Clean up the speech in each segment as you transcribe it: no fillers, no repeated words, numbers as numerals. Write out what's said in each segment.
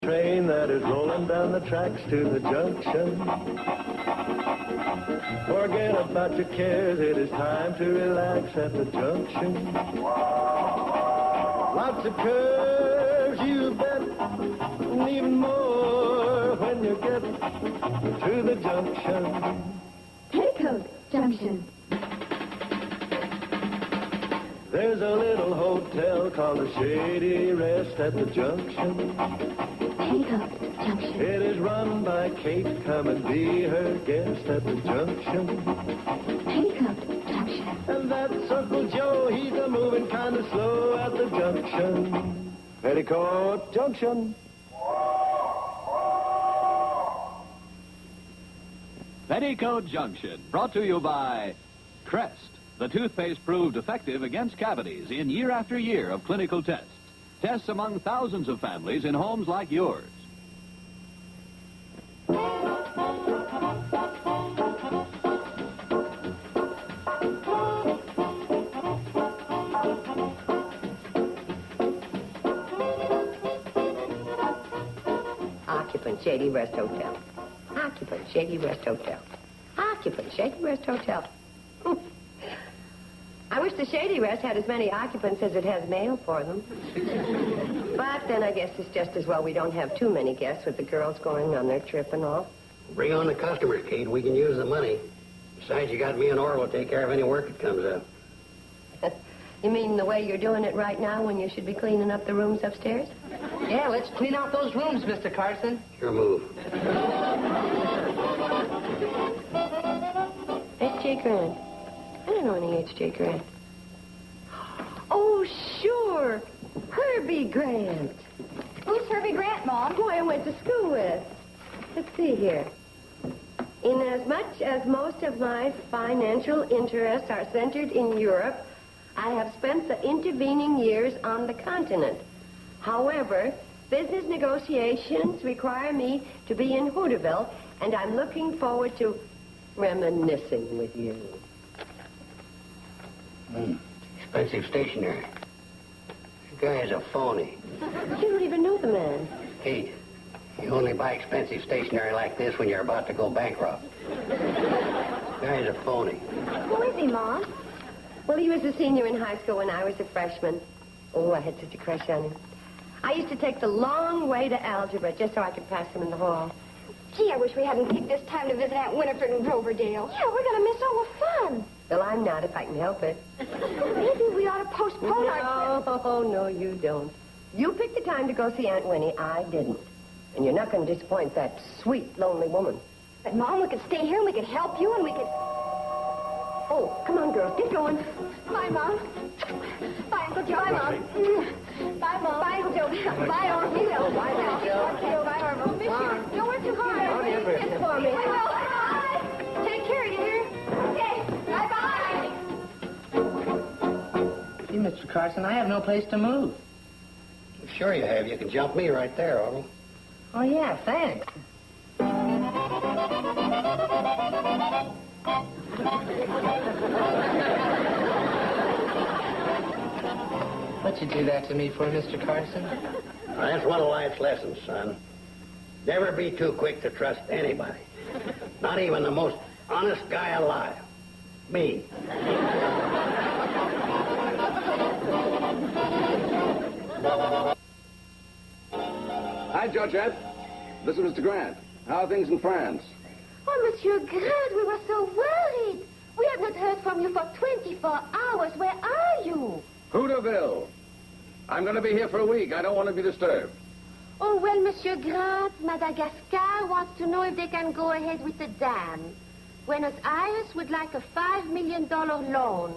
Train that is rolling down the tracks to the junction. Forget about your cares, it is time to relax at the junction. Lots of curves, you bet, and even more when you get to the junction. Petticoat Junction. There's a little hotel called the Shady Rest at the junction. Petticoat Junction. It is run by Kate. Come and be her guest at the junction. Petticoat Junction. And that's Uncle Joe. He's a moving kind of slow at the junction. Petticoat Junction. Petticoat Junction, brought to you by Crest. The toothpaste proved effective against cavities in year after year of clinical tests. Tests among thousands of families in homes like yours. Occupant, Shady Rest Hotel. Occupant, Shady Rest Hotel. Occupant, Shady Rest Hotel. I wish the Shady Rest had as many occupants as it has mail for them. But then I guess it's just as well we don't have too many guests with the girls going on their trip and all. Bring on the customers, Kate. We can use the money. Besides, you got me and Orville to take care of any work that comes up. You mean the way you're doing it right now when you should be cleaning up the rooms upstairs? Yeah, let's clean out those rooms, Mr. Carson. Your move. H.J. Grant. I don't know any H.J. Grant. Oh, sure. Herbie Grant. Who's Herbie Grant, Mom? Who I went to school with. Let's see here. Inasmuch as most of my financial interests are centered in Europe, I have spent the intervening years on the continent. However, business negotiations require me to be in Hooterville, and I'm looking forward to reminiscing with you. Expensive stationery. This guy's a phony. You don't even know the man. Kate, you only buy expensive stationery like this when you're about to go bankrupt. This guy's a phony. Who is he, Mom? Well, he was a senior in high school when I was a freshman. Oh, I had such a crush on him. I used to take the long way to algebra just so I could pass him in the hall. Gee, I wish we hadn't picked this time to visit Aunt Winifred in Groverdale. Yeah, we're going to miss all the fun. Well, I'm not if I can help it. Maybe we ought to postpone our trip. No, you don't. You picked the time to go see Aunt Winnie. I didn't. And you're not going to disappoint that sweet, lonely woman. But, Mom, we could stay here and we could help you and we could... Oh, come on, girls. Get going. Bye, Mom. Bye, Uncle Joe. Bye, Mom. Bye, Mom. Bye, Uncle Joe. Bye, Orville. Bye, Joe. Bye, Orville. Miss you. Don't work too hard. Kiss for me. I will. Bye. Take care, you hear? Okay. Bye-bye. See, Mr. Carson, I have no place to move. Sure you have. You can jump me right there, Orville. Oh, yeah, thanks. What'd you do that to me for, Mr. Carson? That's one of life's lessons, son. Never be too quick to trust anybody. Not even the most honest guy alive. Me. Hi, Georgette. This is Mr. Grant. How are things in France? Oh, Monsieur Grant, we were so worried. We have not heard from you for 24 hours. Where are you? Hooterville. I'm going to be here for a week. I don't want to be disturbed. Oh, well, Monsieur Grant, Madagascar wants to know if they can go ahead with the dam. Buenos Aires would like a $5 million loan.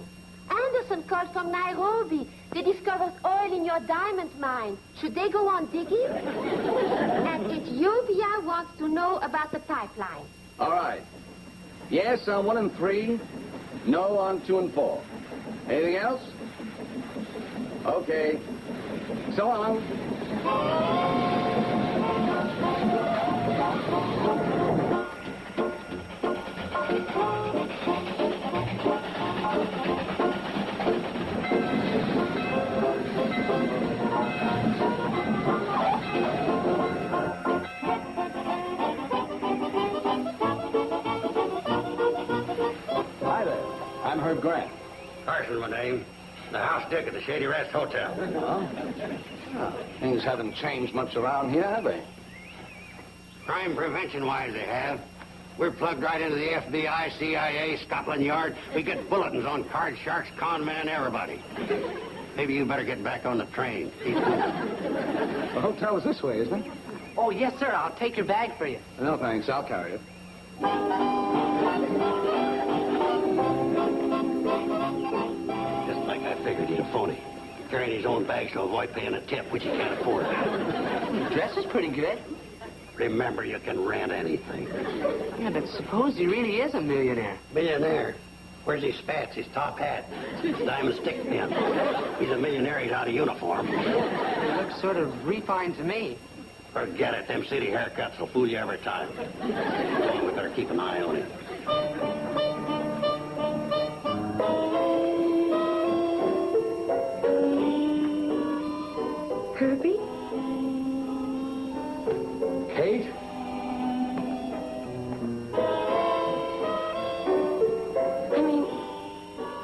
Anderson called from Nairobi. They discovered oil in your diamond mine. Should they go on digging? And Ethiopia wants to know about the pipeline. All right. Yes on 1 and 3. No on 2 and 4. Anything else? Okay. So long. Herb Grant. Carson, my name. The house dick at the Shady Rest Hotel. Things haven't changed much around here, have they? Crime prevention-wise, they have. We're plugged right into the FBI, CIA, Scotland Yard. We get bulletins on card sharks, con men, everybody. Maybe you better get back on the train. The hotel is this way, isn't it? Oh, yes, sir. I'll take your bag for you. No, thanks. I'll carry it. Just like I figured, he's a phony. Carrying his own bags to avoid paying a tip, which he can't afford. Your dress is pretty good. Remember, you can rent anything. Yeah, but suppose he really is a millionaire. Millionaire. Where's his spats, his top hat, his diamond stick pin? He's a millionaire, he's out of uniform. He looks sort of refined to me. Forget it. Them city haircuts will fool you every time. We better keep an eye on him. Herbie? Kate? I mean,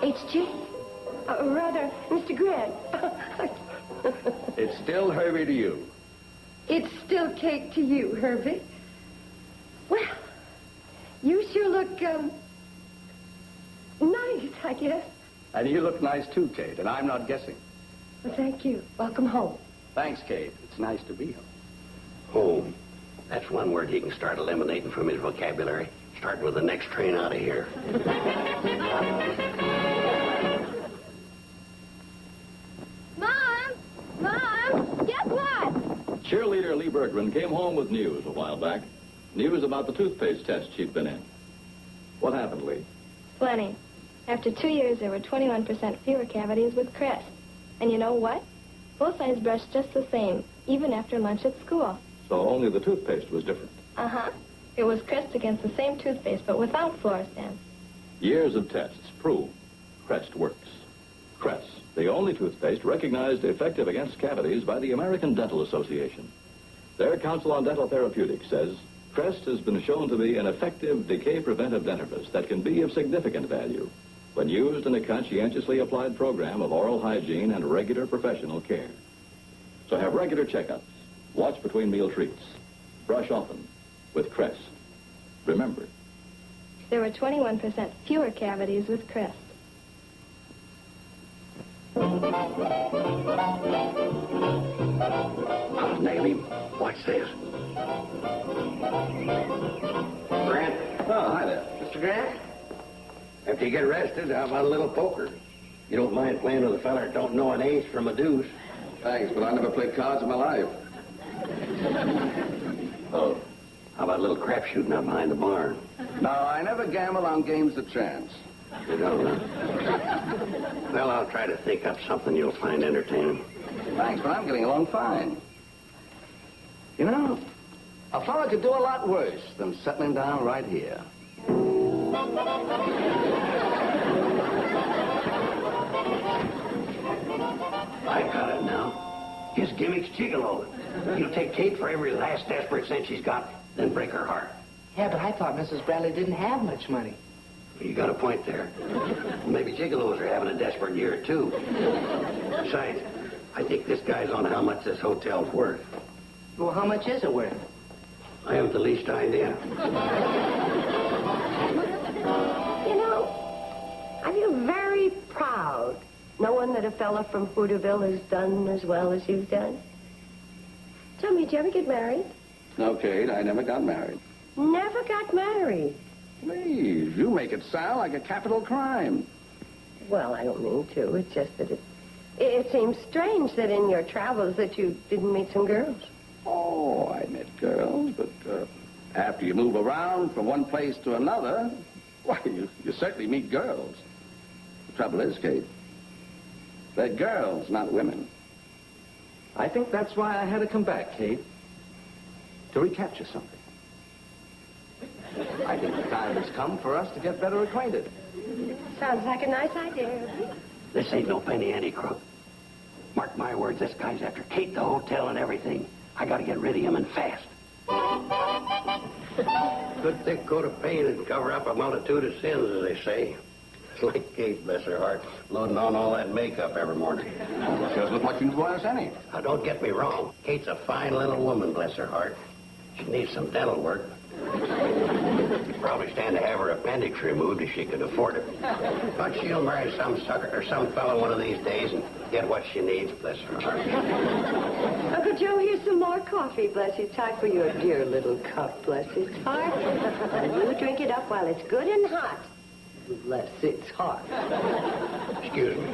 H.G.? Rather, Mr. Grant. It's still Herbie to you. It's still Kate to you, Herbie. Well, you sure look, nice, I guess. And you look nice too, Kate, and I'm not guessing. Well, thank you. Welcome home. Thanks, Kate. It's nice to be home. Home. That's one word he can start eliminating from his vocabulary. Start with the next train out of here. Mom, guess what? Cheerleader Lee Bergman came home with news a while back. News about the toothpaste test she'd been in. What happened, Lee? Plenty. After 2 years, there were 21% fewer cavities with Crest. And you know what? Both eyes brushed just the same, even after lunch at school. So only the toothpaste was different. Uh-huh. It was Crest against the same toothpaste, but without fluorescein. Years of tests prove Crest works. Crest, the only toothpaste recognized effective against cavities by the American Dental Association. Their Council on Dental Therapeutics says Crest has been shown to be an effective decay-preventive dentifrice that can be of significant value when used in a conscientiously applied program of oral hygiene and regular professional care. So have regular checkups, watch between meal treats, brush often with Crest. Remember, There were 21% fewer cavities with Crest. I'll nail him. Watch this. Grant, Oh, hi there. Mr. Grant? after you get arrested, how about a little poker? You don't mind playing with a fella that don't know an ace from a deuce? Thanks, but I never played cards in my life. Oh, how about a little crap shooting out behind the barn? No, I never gamble on games of chance. You don't, huh? Well, I'll try to think up something you'll find entertaining. Thanks, but I'm getting along fine. You know, a fella could do a lot worse than settling down right here. I got it now. His gimmick's gigolo. He'll take Kate for every last desperate cent she's got, then break her heart. Yeah, but I thought Mrs. Bradley didn't have much money. You got a point there. Maybe gigolos are having a desperate year, too. Besides, I think this guy's on how much this hotel's worth. Well, how much is it worth? I haven't the least idea. You know, I feel very proud knowing that a fella from Hooterville has done as well as you've done. Tell me, did you ever get married? No, Kate, I never got married. Never got married. Please, you make it sound like a capital crime. Well, I don't mean to. It's just that it seems strange that in your travels that you didn't meet some girls. Oh, I met girls, but after you move around from one place to another, why, you certainly meet girls. The trouble is, Kate, they're girls, not women. I think that's why I had to come back, Kate, to recapture something. I think the time has come for us to get better acquainted. Sounds like a nice idea. This ain't no penny ante crook. Mark my words, this guy's after Kate, the hotel, and everything. I gotta get rid of him and fast. Good thick coat of paint and cover up a multitude of sins, as they say. Like Kate, bless her heart, loading on all that makeup every morning. She doesn't look like she's going us any. Now, don't get me wrong. Kate's a fine little woman, bless her heart. She needs some dental work. Probably stand to have her appendix removed if she could afford it. But she'll marry some sucker or some fellow one of these days and get what she needs, bless her heart. Uncle Joe, here's some more coffee, bless his heart, for your dear little cup, bless his heart. And you drink it up while it's good and hot. Bless its heart. Excuse me.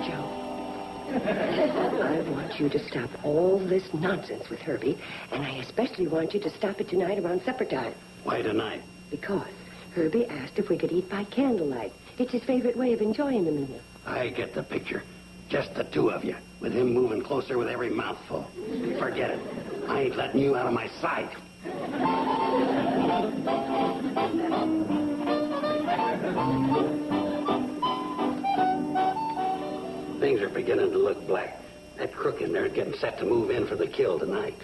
Joe, I want you to stop all this nonsense with Herbie, and I especially want you to stop it tonight around supper time. Why tonight? Because Herbie asked if we could eat by candlelight. It's his favorite way of enjoying the meal. I get the picture. Just the two of you, with him moving closer with every mouthful. Forget it. I ain't letting you out of my sight. Things are beginning to look black. That crook in there is getting set to move in for the kill tonight.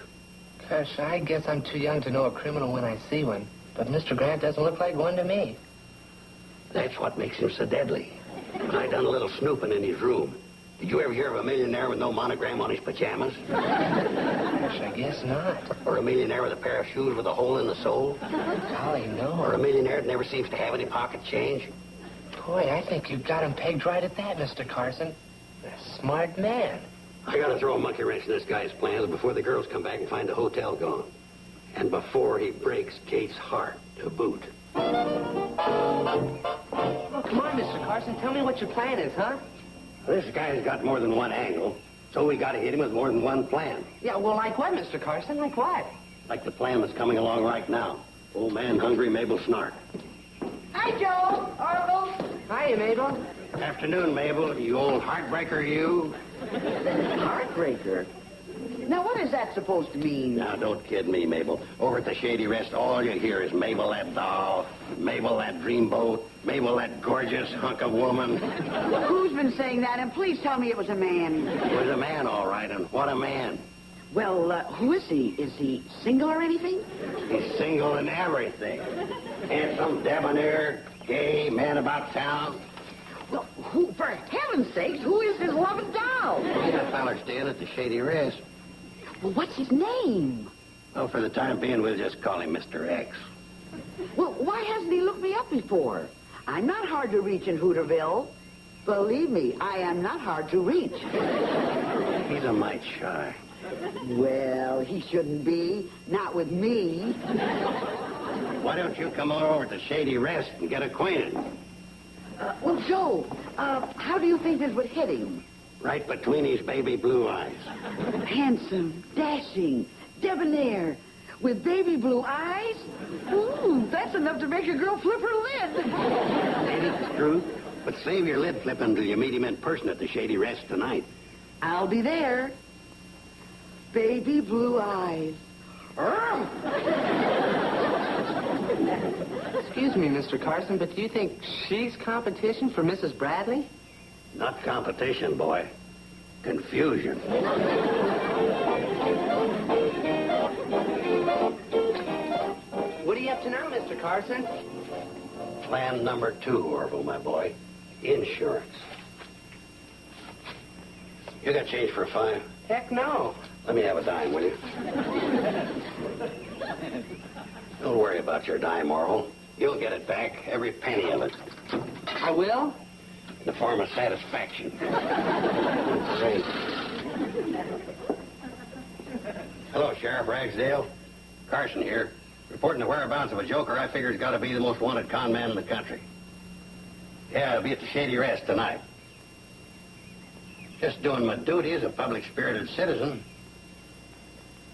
Gosh, I guess I'm too young to know a criminal when I see one. But Mr. Grant doesn't look like one to me. That's what makes him so deadly. I done a little snooping in his room. Did you ever hear of a millionaire with no monogram on his pajamas? Gosh, I guess not. Or a millionaire with a pair of shoes with a hole in the sole? Golly, no. Or a millionaire that never seems to have any pocket change? Boy, I think you've got him pegged right at that, Mr. Carson. A smart man. I gotta throw a monkey wrench in this guy's plans before the girls come back and find the hotel gone. And before he breaks Kate's heart to boot. Oh, come on, Mr. Carson. Tell me what your plan is, huh? This guy's got more than one angle, so we gotta hit him with more than one plan. Yeah, well, like what, Mr. Carson? Like what? Like the plan that's coming along right now. Old man hungry, Mabel snark. Hi, Joe. Orville. Hiya, Mabel. Afternoon, Mabel. You old heartbreaker, you. Heartbreaker? Now, what is that supposed to mean? Now, don't kid me, Mabel. Over at the Shady Rest, all you hear is Mabel, that doll, Mabel, that dreamboat, Mabel, that gorgeous hunk of woman. Who's been saying that? And please tell me it was a man. It was a man, all right, and what a man. Well, who is he? Is he single or anything? He's single and everything. Handsome, debonair, gay, man about town. Well, who, for heaven's sakes, who is his loving doll? That feller's staying at the Shady Rest. Well, what's his name? Well, for the time being, we'll just call him Mr. X. Well, why hasn't he looked me up before? I'm not hard to reach in Hooterville. Believe me, I am not hard to reach. He's a mite shy. Well, he shouldn't be. Not with me. Why don't you come on over to Shady Rest and get acquainted? Well, Joe, how do you think this would hit him? Right between his baby blue eyes. Handsome, dashing, debonair, with baby blue eyes? That's enough to make a girl flip her lid. Ain't it the truth? But save your lid flipping until you meet him in person at the Shady Rest tonight. I'll be there. Baby blue eyes. Excuse me, Mr. Carson, but do you think she's competition for Mrs. Bradley? Not competition, boy. Confusion. What are you up to now, Mr. Carson? Plan number 2, Orville, my boy. Insurance. You got change for a 5? Heck no. Let me have a dime, will you? Don't worry about your dime, Orville. You'll get it back, every penny of it. I will? In the form of satisfaction. Great. Hello, Sheriff Ragsdale. Carson here. Reporting the whereabouts of a joker I figure's got to be the most wanted con man in the country. Yeah, I'll be at the Shady Rest tonight. Just doing my duty as a public-spirited citizen.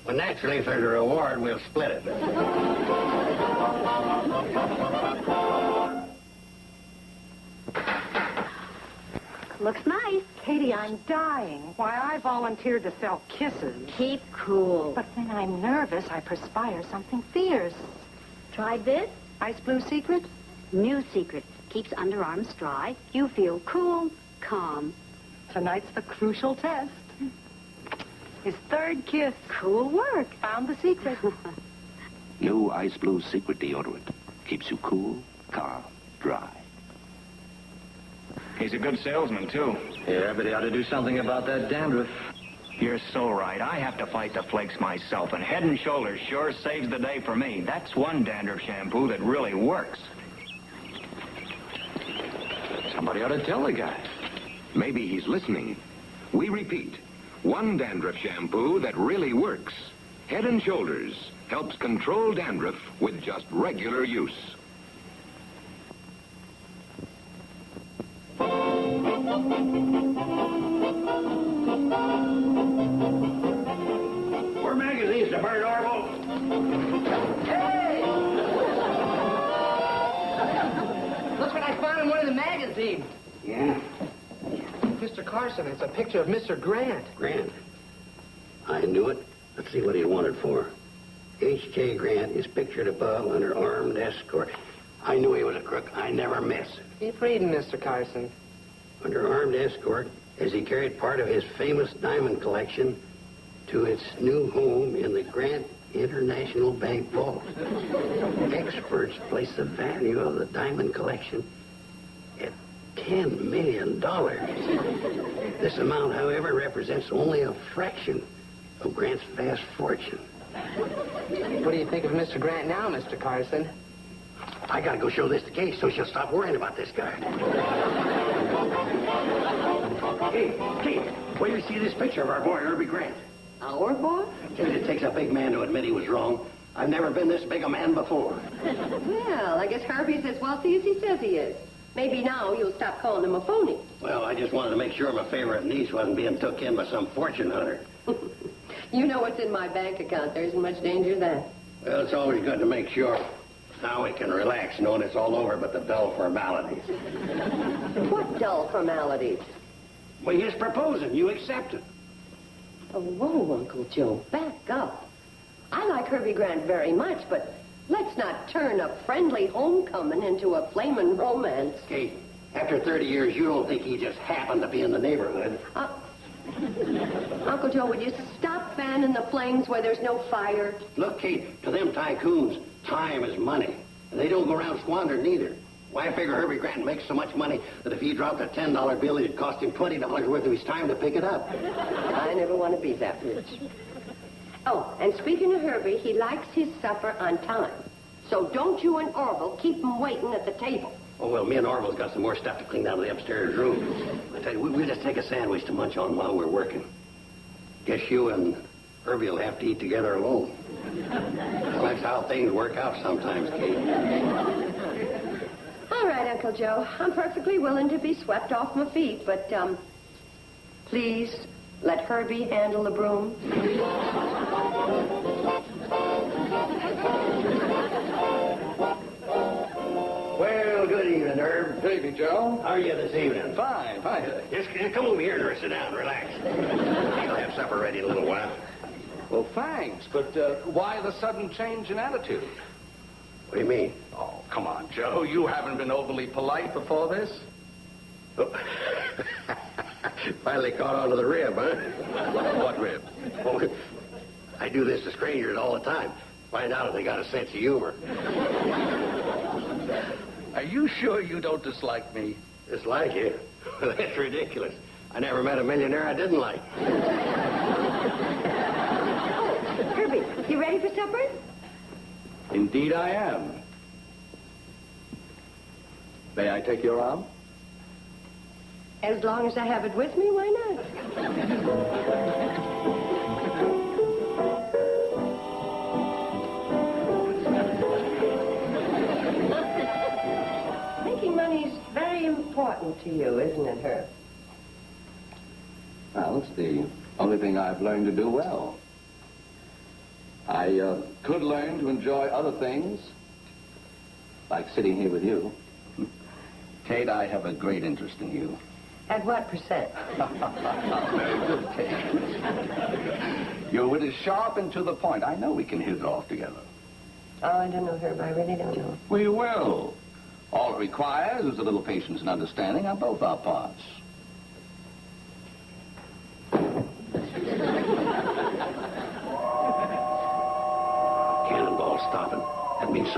Well, naturally, if there's a reward, we'll split it. Looks nice. Katie, I'm dying. Why, I volunteered to sell kisses. Keep cool. But when I'm nervous, I perspire something fierce. Tried this? Ice Blue Secret? New secret. Keeps underarms dry. You feel cool, calm. Tonight's the crucial test. His third kiss. Cool work. Found the secret. New Ice Blue Secret Deodorant. Keeps you cool, calm, dry. He's a good salesman, too. Yeah, everybody ought to do something about that dandruff. You're so right. I have to fight the flakes myself, and Head & Shoulders sure saves the day for me. That's one dandruff shampoo that really works. Somebody ought to tell the guy. Maybe he's listening. We repeat, one dandruff shampoo that really works. Head & Shoulders helps control dandruff with just regular use. More magazines to burn, Orville. Hey! Look what I found in one of the magazines. Yeah? Mr. Carson, it's a picture of Mr. Grant. Grant. I knew it. Let's see what he wanted for. H.K. Grant is pictured above under armed escort. I knew he was a crook. I never miss. Keep reading, Mr. Carson. Under armed escort, as he carried part of his famous diamond collection to its new home in the Grant International Bank vault. Experts place the value of the diamond collection at $10 million. This amount, however, represents only a fraction of Grant's vast fortune. What do you think of Mr. Grant now, Mr. Carson? I gotta go show this to Kay so she'll stop worrying about this guy. Hey, where do you see this picture of our boy, Herbie Grant? Our boy? It takes a big man to admit he was wrong. I've never been this big a man before. Well, I guess Herbie's as wealthy as he says he is. Maybe now you'll stop calling him a phony. Well, I just wanted to make sure my favorite niece wasn't being took in by some fortune hunter. You know what's in my bank account. There isn't much danger of that. Well, it's always good to make sure. Now we can relax knowing it's all over but the dull formalities. What dull formalities? Well, he's proposing. You accept it. Oh, whoa, Uncle Joe. Back up. I like Herbie Grant very much, but let's not turn a friendly homecoming into a flaming romance. Kate, after 30 years, you don't think he just happened to be in the neighborhood? Uncle Joe, would you stop fanning the flames where there's no fire? Look, Kate, to them tycoons, time is money. And they don't go around squandering either. Why, I figure Herbie Grant makes so much money that if he dropped a $10 bill, it'd cost him $20 worth of his time to pick it up. I never want to be that rich. Oh, and speaking of Herbie, he likes his supper on time. So don't you and Orville keep him waiting at the table. Oh, well, me and Orville's got some more stuff to clean down to the upstairs room. I tell you, we'll just take a sandwich to munch on while we're working. Guess you and Herbie will have to eat together alone. Well, that's how things work out sometimes, Kate. All right, Uncle Joe. I'm perfectly willing to be swept off my feet, but, please let Herbie handle the broom. Well, good evening, Herb. Good evening, Joe. How are you this evening? Fine. Just come over here and sit down, relax. I'll have supper ready in a little while. Well, thanks, but why the sudden change in attitude? What do you mean? Oh, come on, Joe. You haven't been overly polite before this? Oh. Finally caught on to the rib, huh? What rib? Oh, I do this to strangers all the time. Find out if they got a sense of humor. Are you sure you don't dislike me? Dislike you? That's ridiculous. I never met a millionaire I didn't like. Herbie, you ready for supper? Indeed I am. May I take your arm? As long as I have it with me, why not? Making money's very important to you, isn't it, Herb? Well, it's the only thing I've learned to do well. I could learn to enjoy other things, like sitting here with you. Kate, I have a great interest in you. At what percent? Very good, Kate. Your wit is sharp and to the point. I know we can hit it off together. Oh, I don't know, Herb. I really don't know. We will. All it requires is a little patience and understanding on both our parts.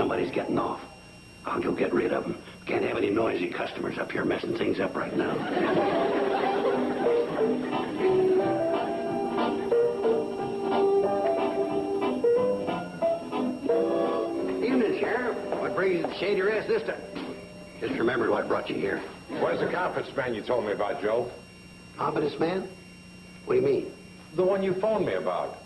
somebody's getting off. I'll go get rid of them. Can't have any noisy customers up here messing things up right now. Evening, Sheriff. What brings you to Shady Rest this time? Just remembered what brought you here. Where's the confidence man you told me about, Joe? Confidence man? What do you mean? The one you phoned me about.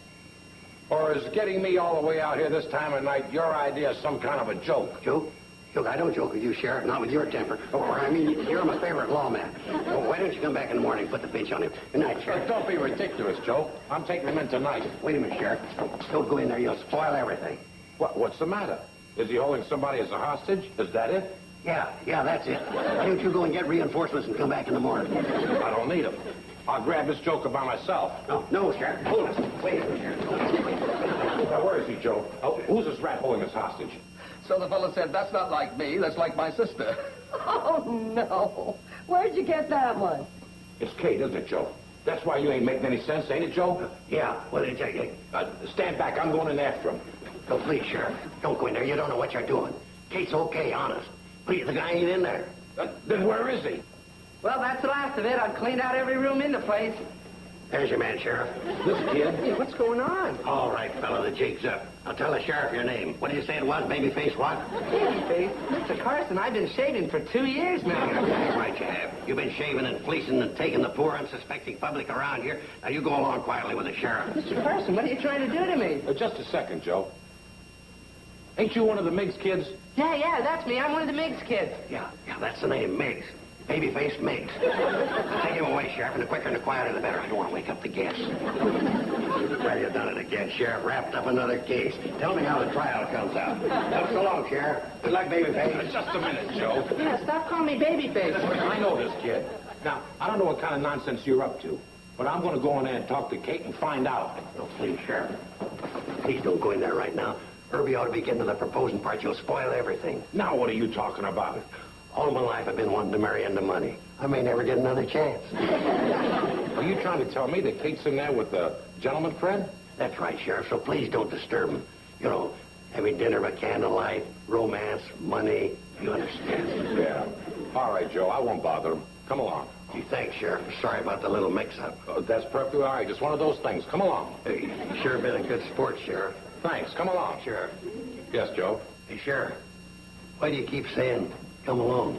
Or is getting me all the way out here this time of night your idea of some kind of a joke? Joke? Joke? I don't joke with you, Sheriff, not with your temper. Or, I mean, you're my favorite lawman. Well, why don't you come back in the morning and put the pinch on him? Good night, Sheriff. Don't be ridiculous, Joe. I'm taking him in tonight. Wait a minute, Sheriff. Don't go in there. You'll spoil everything. What's the matter? Is he holding somebody as a hostage? Is that it? Yeah, that's it. Why don't you go and get reinforcements and come back in the morning? I don't need them. I'll grab this joker by myself. No, Sheriff. Hold it. Wait a minute, Sheriff. Now, where is he, Joe? Who's this rat holding this hostage? So the fellow said, that's not like me, that's like my sister. Oh, no. Where'd you get that one? It's Kate, isn't it, Joe? That's why you ain't making any sense, ain't it, Joe? Yeah, what did you take? Stand back. I'm going in after him. No, please, Sheriff. Don't go in there. You don't know what you're doing. Kate's okay, honest. Please, the guy ain't in there. Then where is he? Well, that's the last of it. I've cleaned out every room in the place. There's your man, Sheriff. This kid? Hey, what's going on? All right, fella, the jig's up. I'll tell the sheriff your name. What do you say it was, babyface what? Babyface? Mr. Carson, I've been shaving for 2 years now. That's right, you have. You've been shaving and fleecing and taking the poor, unsuspecting public around here. Now, you go along quietly with the sheriff. Mr. Carson, what are you trying to do to me? Just a second, Joe. Ain't you one of the Miggs kids? Yeah, that's me. I'm one of the Miggs kids. Yeah, that's the name, Miggs. Babyface Miggs. Take him away, Sheriff, and the quicker and the quieter the better. I don't want to wake up the guests. Well, you've done it again, Sheriff. Wrapped up another case. Tell me how the trial comes out. So long, Sheriff. Good luck, Babyface. Just a minute, Joe. Yeah, stop calling me Babyface. I know this kid. Now, I don't know what kind of nonsense you're up to, but I'm going to go in there and talk to Kate and find out. Oh, please, Sheriff. Please don't go in there right now. Herbie ought to be getting to the proposing part. You'll spoil everything. Now, what are you talking about? All my life I've been wanting to marry into money. I may never get another chance. Are you trying to tell me that Kate's in there with a gentleman friend? That's right, Sheriff, so please don't disturb him. You know, having dinner by candlelight, romance, money, you understand. Yeah. All right, Joe, I won't bother him. Come along. Gee, thanks, Sheriff. Sorry about the little mix-up. That's perfectly all right. Just one of those things. Come along. Hey, you sure been a good sport, Sheriff. Thanks. Come along. Sheriff. Yes, Joe? Hey, Sheriff, why do you keep saying, come along?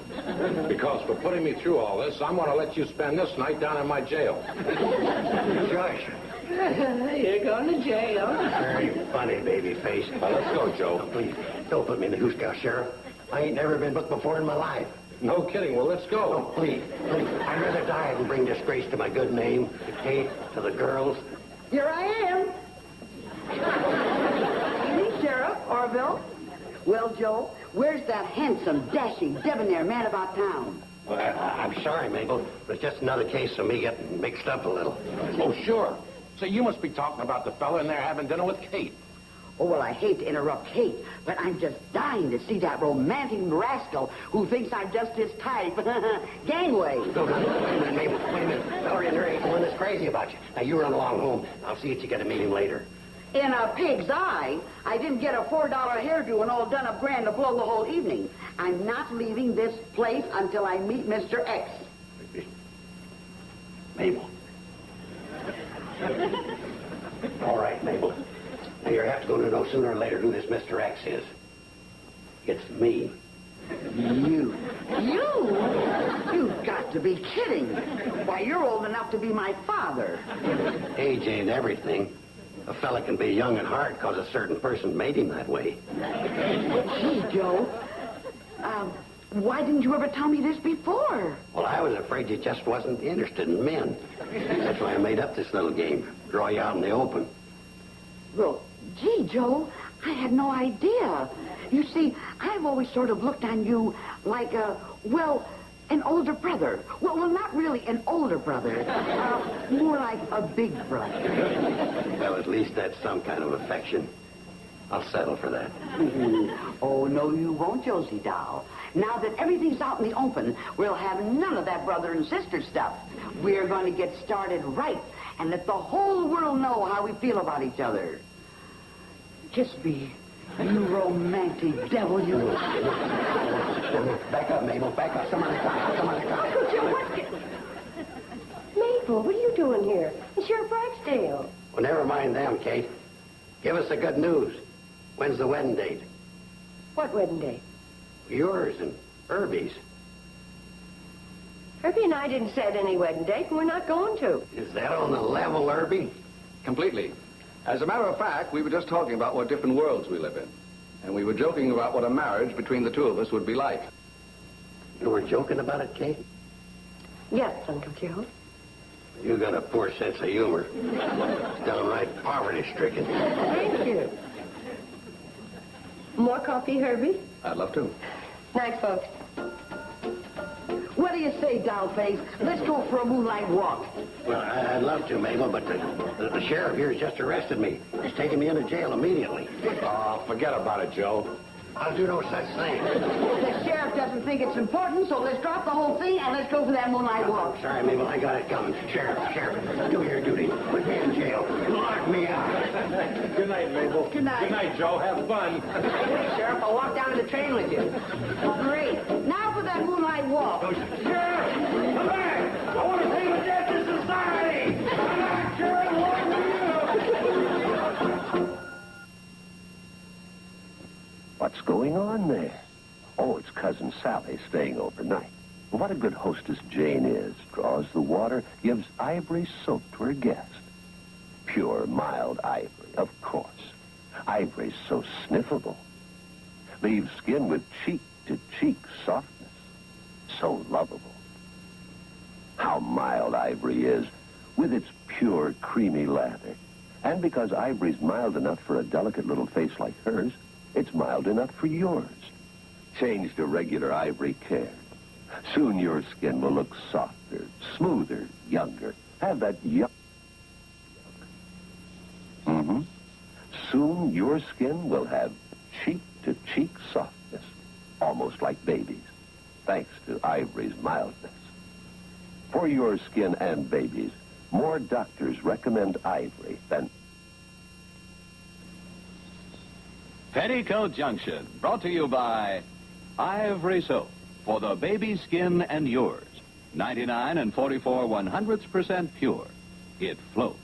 Because for putting me through all this, I'm going to let you spend this night down in my jail. Josh. You're going to jail. Very funny, baby face. Now, let's go, Joe. Oh, please, don't put me in the hoose house, Sheriff. I ain't never been booked before in my life. No kidding. Well, let's go. Oh, please. I'd rather die than bring disgrace to my good name, to Kate, to the girls. Here I am. Evening, Sheriff, Hooterville. Well, Joe, where's that handsome, dashing, debonair man about town? Well, I'm sorry, Mabel, but it's just another case of me getting mixed up a little. Oh, sure. So you must be talking about the fella in there having dinner with Kate. Oh, well, I hate to interrupt Kate, but I'm just dying to see that romantic rascal who thinks I'm just his type. Gangway. No, wait a minute, Mabel. Wait a minute. Fella in there ain't the one that's crazy about you. Now, you run along home. I'll see that you get to meet him later. In a pig's eye, I didn't get a $4 hairdo and all done up grand to blow the whole evening. I'm not leaving this place until I meet Mr. X. Mabel. All right, Mabel. Now, you're have to go to know sooner or later who this Mr. X is. It's me. You? You've got to be kidding. Why, you're old enough to be my father. Age ain't everything. A fella can be young and hard because a certain person made him that way. Gee, Joe. Why didn't you ever tell me this before? Well, I was afraid you just wasn't interested in men. That's why I made up this little game. Draw you out in the open. Well, gee, Joe, I had no idea. You see, I've always sort of looked on you like an older brother. Well, not really an older brother. More like a big brother. Well, at least that's some kind of affection. I'll settle for that. Oh, no, you won't, Josie doll. Now that everything's out in the open, we'll have none of that brother and sister stuff. We're going to get started right and let the whole world know how we feel about each other. Kiss me. You romantic devil, you. Back up, Mabel. Back up. Somebody come. Mabel, what are you doing here? It's your Barksdale. Well, never mind them, Kate. Give us the good news. When's the wedding date? What wedding date? Yours and Herbie's. Herbie and I didn't set any wedding date, and we're not going to. Is that on the level, Herbie? Completely. As a matter of fact, we were just talking about what different worlds we live in. And we were joking about what a marriage between the two of us would be like. You were joking about it, Kate? Yes, Uncle Joe. You got a poor sense of humor. It's downright poverty-stricken. Thank you. More coffee, Herbie? I'd love to. Night, folks. What do you say, dollface? Let's go for a moonlight walk. Well, I'd love to, Mabel, but the sheriff here has just arrested me. He's taking me into jail immediately. Oh, forget about it, Joe. I'll do no such thing. The sheriff doesn't think it's important, so let's drop the whole thing and let's go for that moonlight walk. Sorry, Mabel, I got it coming. Sheriff, do your duty. Put me in jail. Lock me out. Good night, Mabel. Good night. Good night, Joe. Have fun. Sheriff, I'll walk down to the train with you. Great. Now for that moonlight walk. Sheriff, come back. I want to save a debt to society. Come back, Sheriff. What are you? What's going on there? Oh, it's Cousin Sally staying overnight. What a good hostess Jane is. Draws the water, gives ivory soap to her guest. Pure, mild ivory, of course. Ivory's so sniffable. Leaves skin with cheek-to-cheek softness. So lovable. How mild ivory is, with its pure, creamy lather. And because ivory's mild enough for a delicate little face like hers, it's mild enough for yours. Change to regular ivory care. Soon your skin will look softer, smoother, younger. Have that young. Soon your skin will have cheek-to-cheek softness, almost like babies, thanks to ivory's mildness. For your skin and babies, more doctors recommend ivory than... Petticoat Junction, brought to you by Ivory Soap for the baby skin and yours. 99 and 44/100% pure. It floats.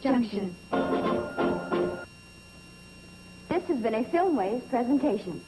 Junction. This has been a Filmways presentation.